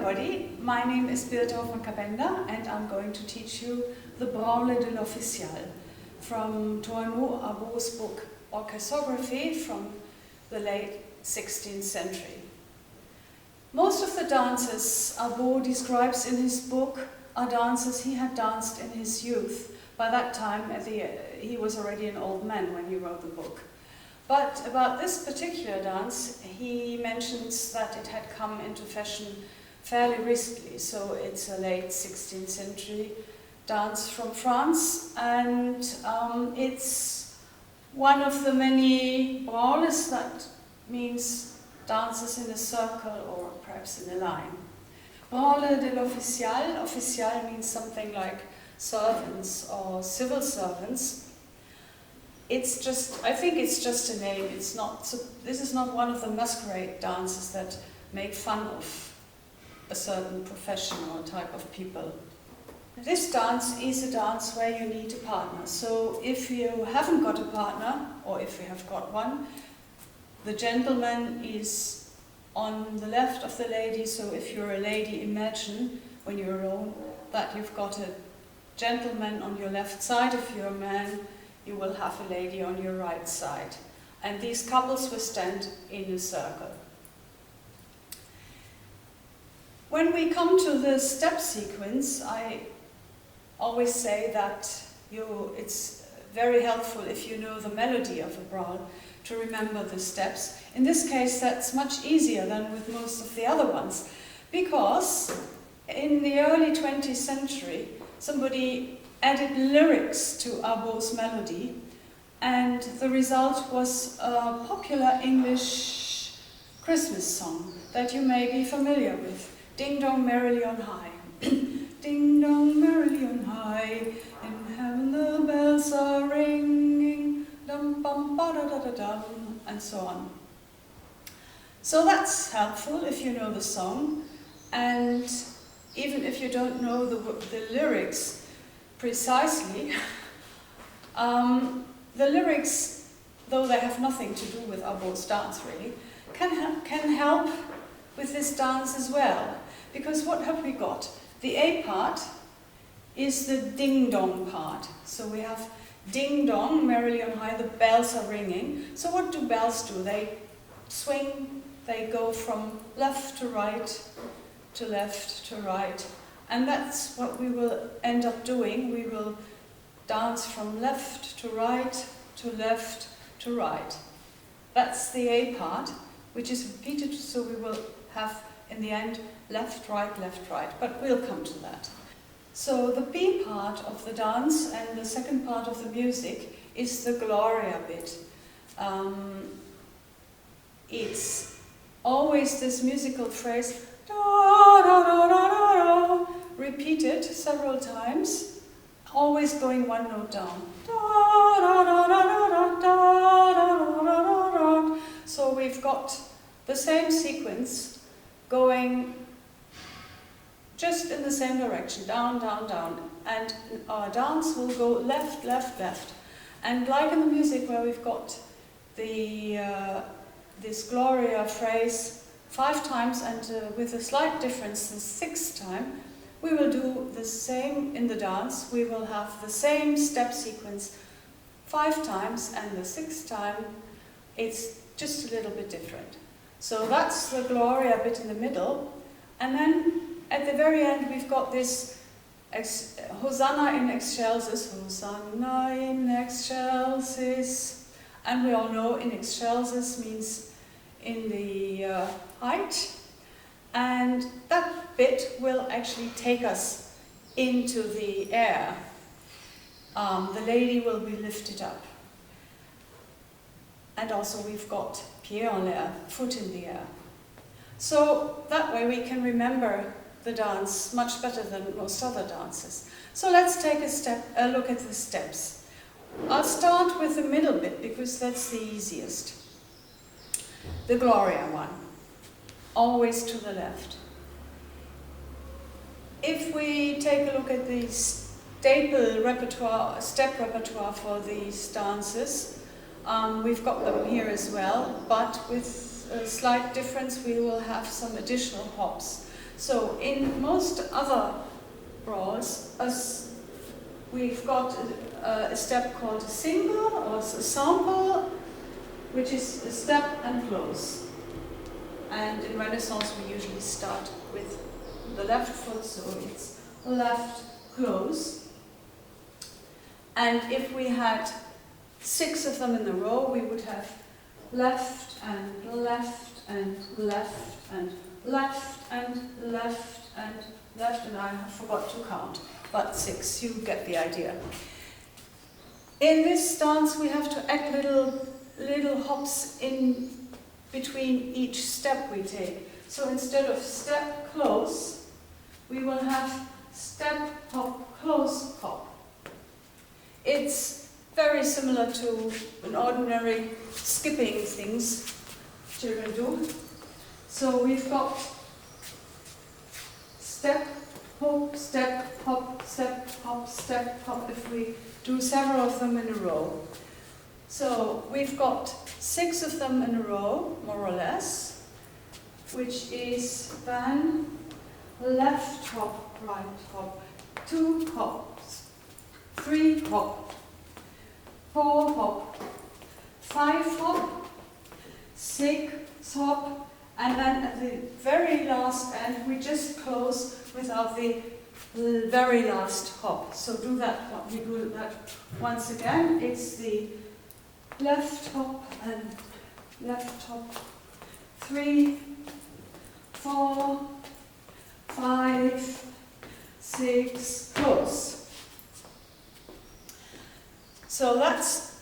everybody, my name is Birte Hoffmann-Cabenda and I'm going to teach you the Branle de l'Official from Thoinot, Arbeau's book Orchésographie from the late 16th century. Most of the dances Arbeau describes in his book are dances he had danced in his youth. By that time, he was already an old man when he wrote the book. But about this particular dance, he mentions that it had come into fashion fairly recently, so it's a late 16th century dance from France, and it's one of the many branles, that means dances in a circle or perhaps in a line. Branle de l'Official, official means something like servants or civil servants. I think it's just a name. This is not one of the masquerade dances that make fun of a certain profession or type of people. This dance is a dance where you need a partner. So if you haven't got a partner, or if you have got one, the gentleman is on the left of the lady. So if you're a lady, imagine when you're alone that you've got a gentleman on your left side. If you're a man, you will have a lady on your right side. And these couples will stand in a circle. When we come to the step sequence, I always say that it's very helpful if you know the melody of a branle to remember the steps. In this case, that's much easier than with most of the other ones, because in the early 20th century, somebody added lyrics to Arbeau's melody, and the result was a popular English Christmas song that you may be familiar with. Ding dong merrily on high. Ding dong merrily on high, in heaven the bells are ringing, dum bum ba da da da dum, and so on. So that's helpful if you know the song, and even if you don't know the lyrics precisely, the lyrics, though they have nothing to do with Arbeau's dance really, can help with this dance as well. Because what have we got? The A part is the ding-dong part. So we have ding-dong, merrily on high, the bells are ringing. So what do bells do? They swing, they go from left to right, to left to right. And that's what we will end up doing. We will dance from left to right, to left to right. That's the A part, which is repeated, so we will have, in the end, left, right, but we'll come to that. So the B part of the dance and the second part of the music is the Gloria bit. It's always this musical phrase, da da da da da da, repeated several times, always going one note down. Da da da da da da da da da. So we've got the same sequence going just in the same direction, down, down, down. And our dance will go left, left, left. And like in the music where we've got this Gloria phrase 5 times, and with a slight difference the 6th time, we will do the same in the dance. We will have the same step sequence 5 times, and the 6th time it's just a little bit different. So that's the Gloria bit in the middle, and then at the very end we've got this Hosanna in excelsis, Hosanna in excelsis, and we all know in excelsis means in the height, and that bit will actually take us into the air. The lady will be lifted up. And also we've got pied en l'air, foot in the air. So that way we can remember the dance much better than most other dances. So let's take a look at the steps. I'll start with the middle bit because that's the easiest. The Gloria one, always to the left. If we take a look at the staple repertoire, step repertoire for these dances, we've got them here as well, but with a slight difference, we will have some additional hops. So in most other brawls, we've got a step called a single or a sample, which is a step and close. And in Renaissance we usually start with the left foot, so it's left, close. And if we had 6 of them in a row, we would have left and left and left and left and left and left, and I forgot to count, but 6, you get the idea. In this stance we have to add little hops in between each step we take. So instead of step, close, we will have step, hop, close, hop. It's very similar to an ordinary skipping things children do. So we've got step, hop, step, hop, step, hop, step, hop, if we do several of them in a row. So we've got 6 of them in a row, more or less, which is then left hop, right hop, 2 hops, 3 hop, 4 hop, 5 hop, 6 hop, and then at the very last end we just close without the very last hop. So do that, we do that once again. It's the left hop and left hop, 3, 4, 5, 6, close. So that's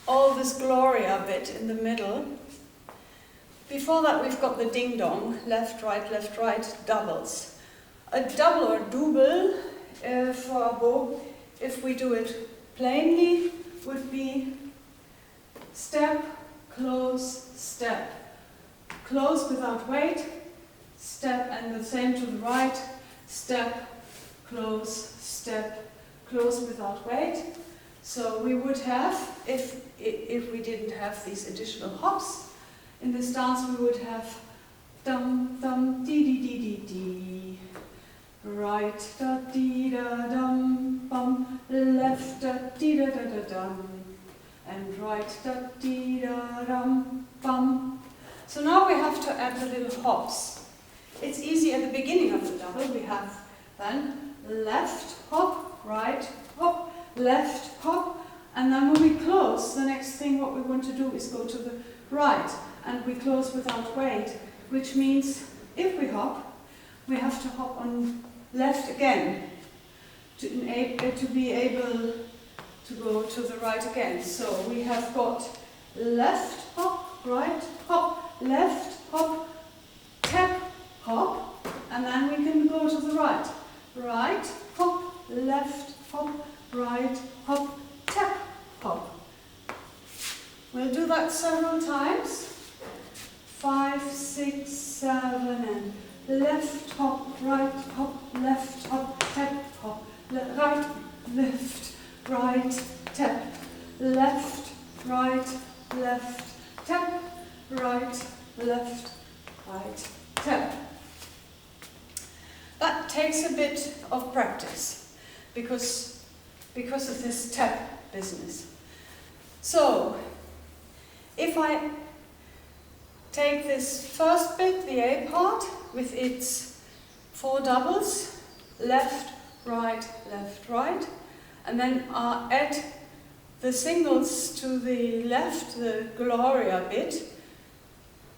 all this Gloria bit in the middle. Before that we've got the ding-dong, left, right, doubles. A double or double for Arbeau, if we do it plainly, would be step, close, step. Close without weight, step, and the same to the right, step, close without weight. So we would have, if we didn't have these additional hops in this dance, we would have dum dum dee dee dee dee dee, right da dee da dum bum, left da dee da da da dum, and right da dee da dum bum. So now we have to add the little hops. It's easy at the beginning of the double. We have then left hop, right hop, left hop, and then when we close, the next thing what we want to do is go to the right, and we close without weight, which means if we hop, we have to hop on left again to be able to go to the right again. So we have got left hop, right hop, left hop, tap, hop, and then we can go to the right. Right hop, left hop, right hop, tap, hop. We'll do that several times. 5, 6, 7, and left hop, right hop, left hop, tap, hop, right, left, right, tap, left, right, tap, right, left, right, tap. That takes a bit of practice because of this tap business. So, if I take this first bit, the A part, with its 4 doubles, left, right, and then add the singles to the left, the Gloria bit,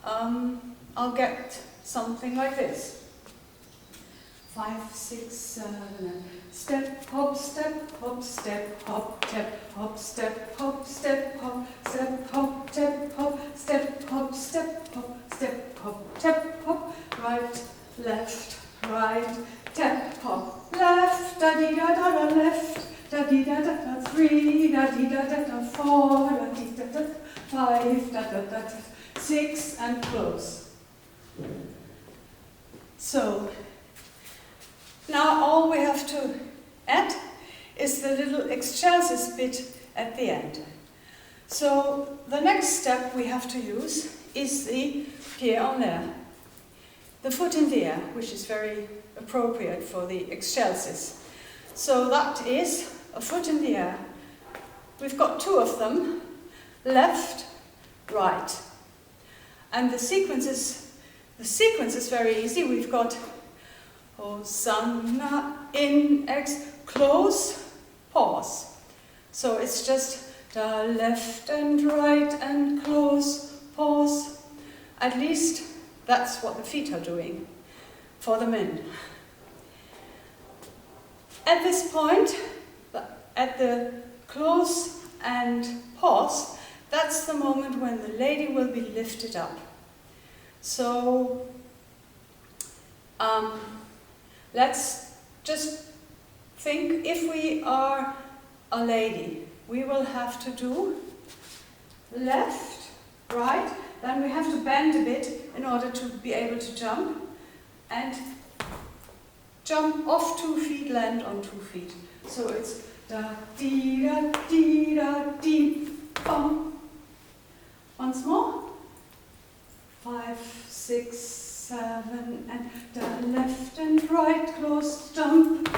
I'll get something like this. 5, 6, 7, and step, hop, step, hop, step, hop, tap, hop, step, hop, step, hop, step, hop, tap, hop, step, hop, step, hop, step, hop, tap, hop, right, tap, hop, left, da dee da da da, left, da dee da da da, 3, da dee da da da, 4, da dee da da, 5, da da da, 6, and close. So now all we have to add is the little excelsis bit at the end. So the next step we have to use is the pied en l'air. the foot in the air, which is very appropriate for the excelsis. So that is a foot in the air. We've got two of them, left, right. And the sequence is very easy. We've got Hosanna, in, X, close, pause. So it's just the left and right and close, pause. At least that's what the feet are doing for the men. At this point, at the close and pause, that's the moment when the lady will be lifted up. So let's just think, if we are a lady, we will have to do left, right, then we have to bend a bit in order to be able to jump, and jump off 2 feet, land on 2 feet. So it's da dee da dee da dee bum. Once more. 5, 6, 7, and the left and right, close, jump.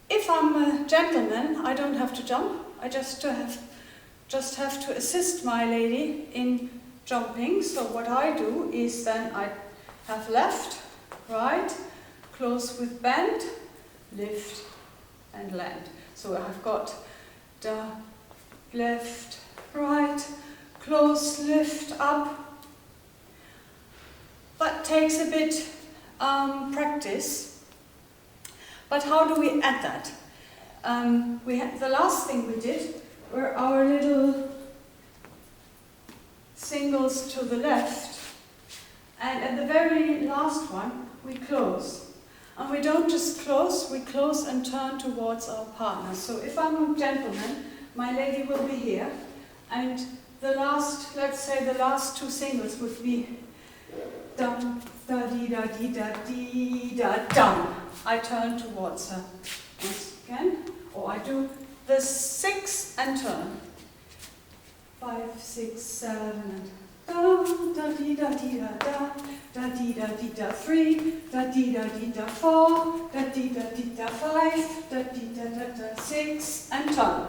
If I'm a gentleman, I don't have to jump. I just have to assist my lady in jumping. So what I do is then I have left, right, close with bend, lift and land. So I've got the left, right, close, lift, up. That takes a bit practice. But how do we add that? The last thing we did were our little singles to the left, and at the very last one we close. And we don't just close, we close and turn towards our partner. So if I'm a gentleman, my lady will be here, and the last, let's say the last 2 singles would be dum, da dee da dee da dee da dum. I turn towards her once again, or I do the 6 and turn. 5, 6, 7 and da dee da dee da dee da dee da 3, da dee da 4, da dee da 5, da dee da 6 and turn.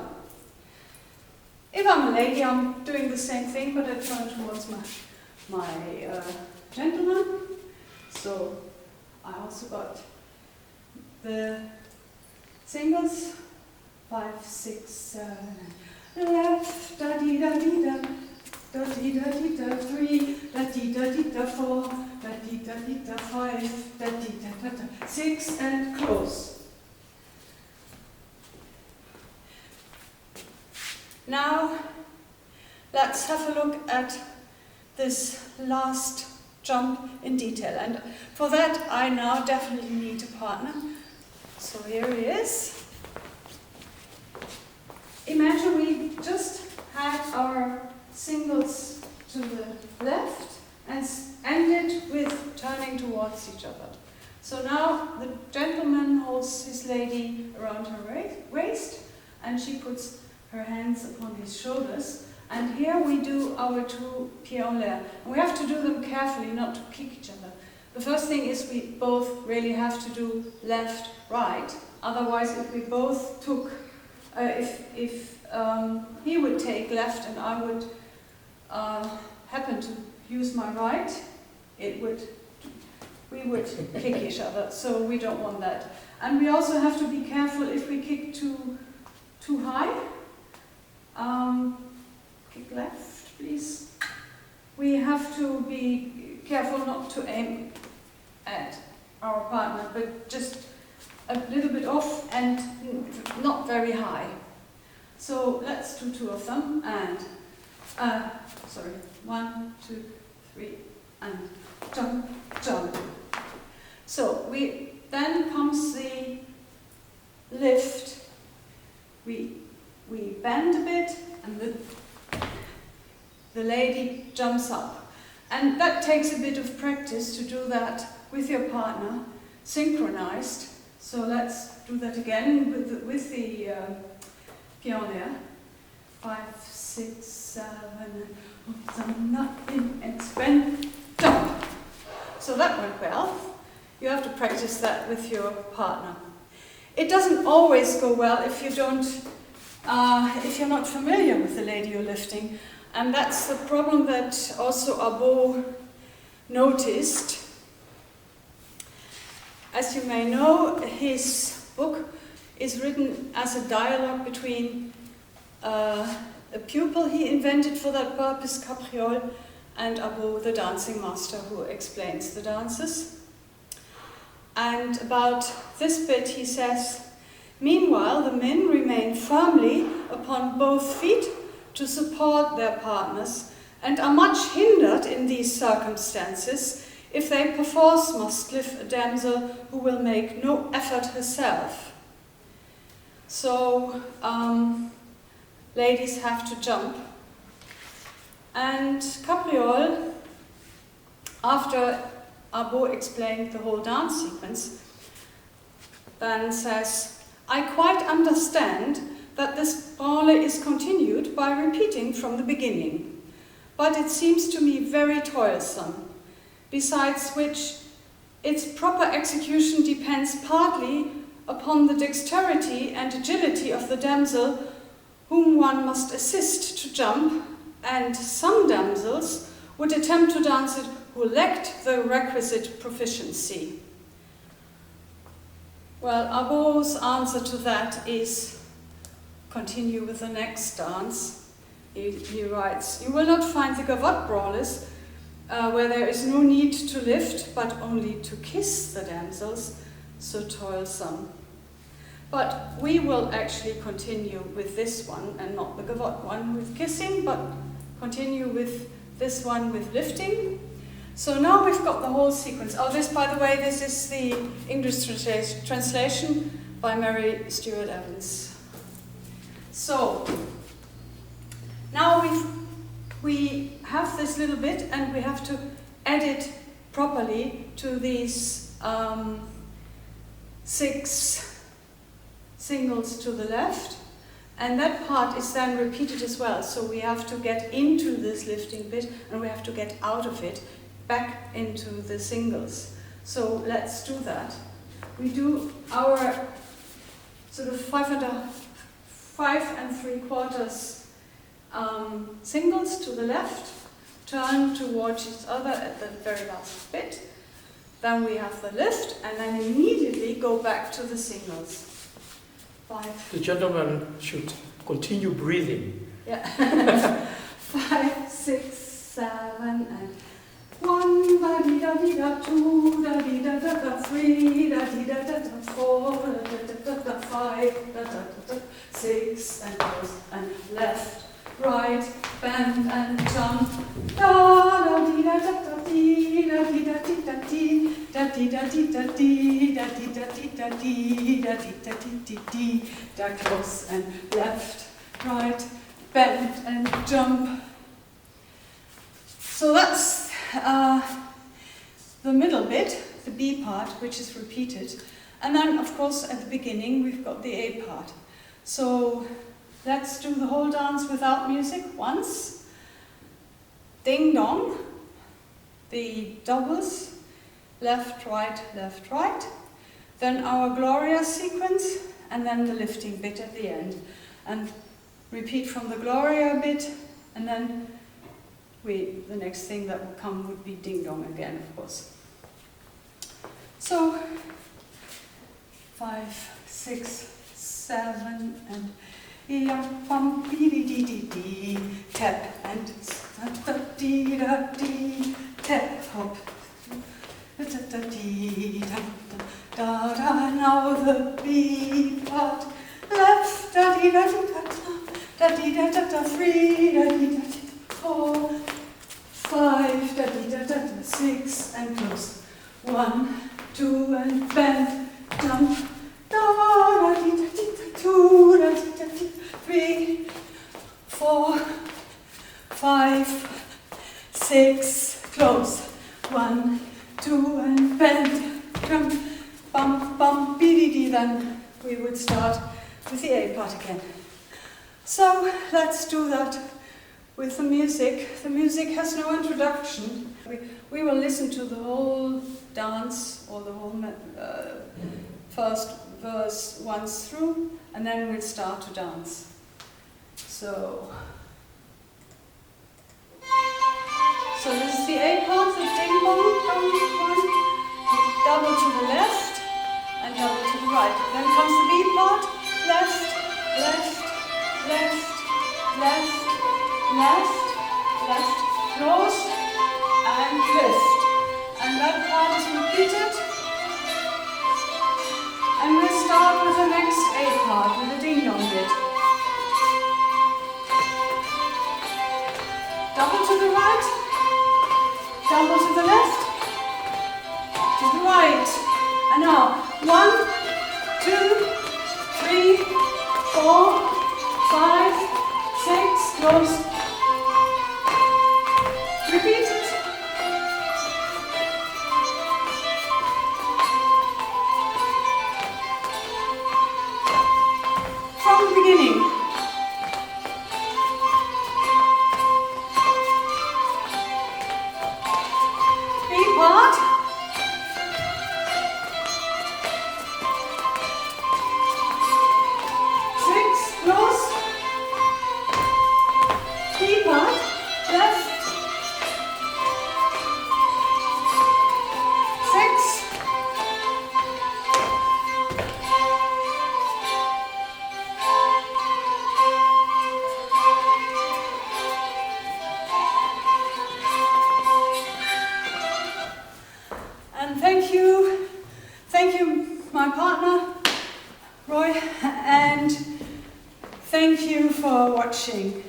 If I'm a lady, I'm doing the same thing, but I turn towards my gentleman. So I also got the singles, 5, 6, 7, left, da dee da dee da, da dee da 3, da dee da 4, da dee da 5, da dee da 6, and close. Now let's have a look at this last jump in detail, and for that I now definitely need a partner. So here he is. Imagine we just had our singles to the left and ended with turning towards each other. So now the gentleman holds his lady around her waist, and she puts her hands upon his shoulders. And here we do our 2 pieds en l'air. And we have to do them carefully, not to kick each other. The first thing is we both really have to do left, right. Otherwise, if we both took, if he would take left and I would happen to use my right, we would kick each other. So we don't want that. And we also have to be careful if we kick too high. Kick left, please. We have to be careful not to aim at our partner, but just a little bit off and not very high. So let's do 2 of them, and 1, 2, 3, and jump, jump. So then comes the lift. We bend a bit, and the lady jumps up. And that takes a bit of practice to do that with your partner, synchronized. So let's do that again with the pieds en l'air. 5, 6, 7, and in, expand, jump. So that went well. You have to practice that with your partner. It doesn't always go well if you don't, if you're not familiar with the lady you're lifting. And that's the problem that also Arbeau noticed. As you may know, his book is written as a dialogue between a pupil he invented for that purpose, Capriole, and Arbeau, the dancing master who explains the dances. And about this bit he says, meanwhile the men remain firmly upon both feet to support their partners and are much hindered in these circumstances if they perforce must lift a damsel who will make no effort herself. So ladies have to jump. And Capriole, after Arbeau explained the whole dance sequence, then says, I quite understand that this branle is continued by repeating from the beginning, but it seems to me very toilsome, besides which its proper execution depends partly upon the dexterity and agility of the damsel whom one must assist to jump, and some damsels would attempt to dance it who lacked the requisite proficiency. Well, Arbeau's answer to that is continue with the next dance. He writes, you will not find the gavotte brawlers where there is no need to lift, but only to kiss the damsels, so toilsome. But we will actually continue with this one, and not the gavotte one with kissing, but continue with this one with lifting. So now we've got the whole sequence. Oh, this, by the way, this is the English translation by Mary Stuart Evans. So now we have this little bit, and we have to add it properly to these 6 singles to the left, and that part is then repeated as well. So we have to get into this lifting bit, and we have to get out of it back into the singles. So let's do that. We do our sort of 5 3/4 singles to the left, turn towards each other at the very last bit. Then we have the lift, and then immediately go back to the singles. 5. The gentleman should continue breathing. Yeah. 5, 6, 7, and 1, da di da di da, 2, da di da da da, 3, da di da da da, 4, da da da da, 5, da da da, 6, and goes, and left, right, bend and jump, da da di da da da di, da di da di da di, da di da di da di, da di da di da di, da di da di di di, da close and left, right, bend and jump. So that's the middle bit, the B part, which is repeated. And then, of course, at the beginning, we've got the A part. So let's do the whole dance without music once. Ding dong, the doubles, left, right, then our Gloria sequence, and then the lifting bit at the end. And repeat from the Gloria bit, and then the next thing that will come would be ding dong again, of course. So 5, 6, 7, and ya bum dee dee dee dee, tap and da dee da dee, tap hop, da da dee da da da. Now the B part, left da dee da da dee da da da, 3 da dee da dee, 4, 5 da dee da da, 6 and close. 1, 2 and bend, jump, da da dee da dee, 2 da dee da dee, 3, 4, 5, 6, close. 1, 2 and bend, jump, bump, bump, bee-dee-dee. Then we would start with the A part again. So let's do that with the music. The music has no introduction. We will listen to the whole dance, or the whole first verse once through, and then we'll start to dance. So this is the A part, the ding bong, one, double to the left and double to the right. Then comes the B part, left, left, left, left, left, left, close and lift. And that part is repeated. And we'll start with the next A part, with the ding dong bit. Double to the right, double to the left, to the right. And now, 1, 2, 3, 4, 5, 6, close. Repeat it. From the beginning. B part. Six, close. B part, left. 6. And thank you, my partner, Roy, and thank you for watching.